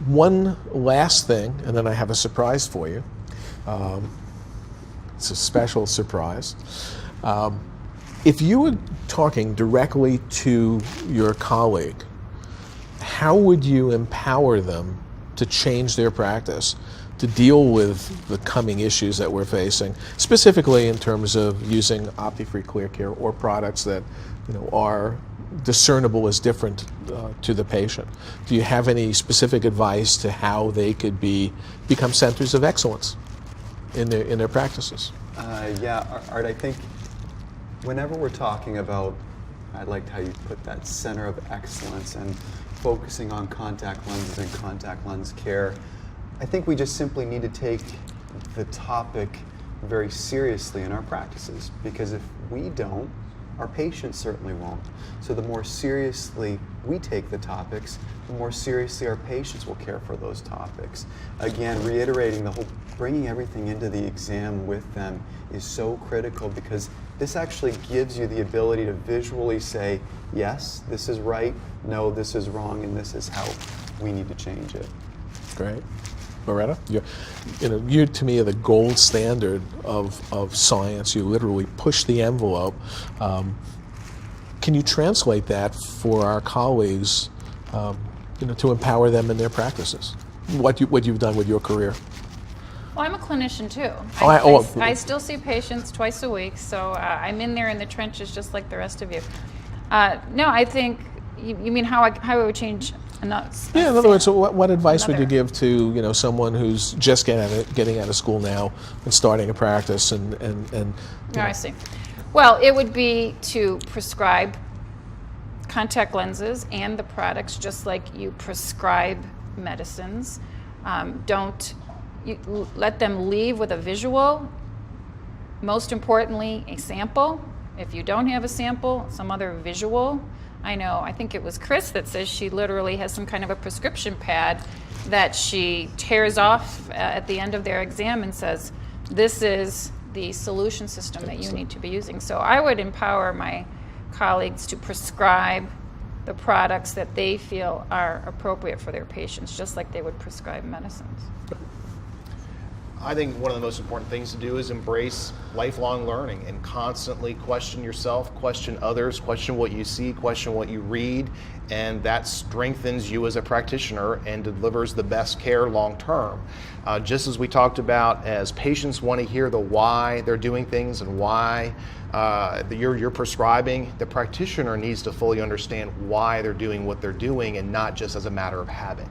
One last thing, and then I have a surprise for you. It's a special surprise. If you were talking directly to your colleague, how would you empower them to change their practice, to deal with the coming issues that we're facing, specifically in terms of using OptiFree ClearCare or products that are discernible as different to the patient? Do you have any specific advice to how they could become centers of excellence in their practices? Yeah, Art, I think whenever we're talking about, I liked how you put that center of excellence and focusing on contact lenses and contact lens care, I think we just simply need to take the topic very seriously in our practices, because if we don't, our patients certainly won't. So the more seriously we take the topics, the more seriously our patients will care for those topics. Again, reiterating the whole, bringing everything into the exam with them is so critical, because this actually gives you the ability to visually say, yes, this is right, no, this is wrong, and this is how we need to change it. Great. Loretta, you to me are the gold standard of science. You literally push the envelope. Can you translate that for our colleagues, to empower them in their practices? What you've done with your career? Well, I'm a clinician too. I still see patients twice a week, so I'm in there in the trenches just like the rest of you. No, I think you mean how I would change. Yeah, in other words, what advice would you give to someone who's just getting out of school now and starting a practice and I see. Well, it would be to prescribe contact lenses and the products just like you prescribe medicines. Don't let them leave with a visual. Most importantly, a sample. If you don't have a sample, some other visual. I think it was Chris that says she literally has some kind of a prescription pad that she tears off at the end of their exam and says, this is the solution system that you need to be using. So I would empower my colleagues to prescribe the products that they feel are appropriate for their patients, just like they would prescribe medicines. I think one of the most important things to do is embrace lifelong learning and constantly question yourself, question others, question what you see, question what you read, and that strengthens you as a practitioner and delivers the best care long term. Just as we talked about, as patients want to hear the why they're doing things and why you're prescribing, the practitioner needs to fully understand why they're doing what they're doing and not just as a matter of habit.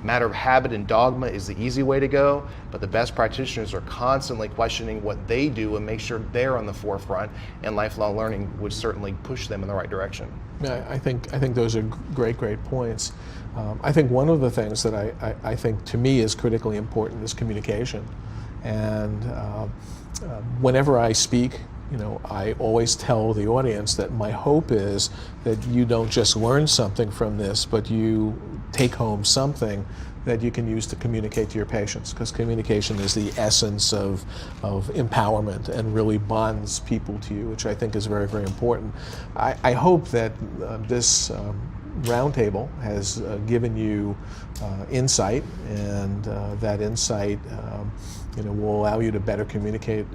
Matter of habit and dogma is the easy way to go, but the best practitioners are constantly questioning what they do and make sure they're on the forefront, and lifelong learning would certainly push them in the right direction. Yeah, I think those are great points. I think one of the things that I think to me is critically important is communication. And whenever I speak, I always tell the audience that my hope is that you don't just learn something from this, but you take home something that you can use to communicate to your patients, because communication is the essence of empowerment and really bonds people to you, which I think is very important. I hope that this roundtable has given you insight, and that insight will allow you to better communicate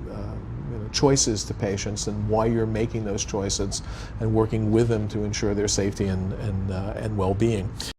choices to patients and why you're making those choices and working with them to ensure their safety and well-being.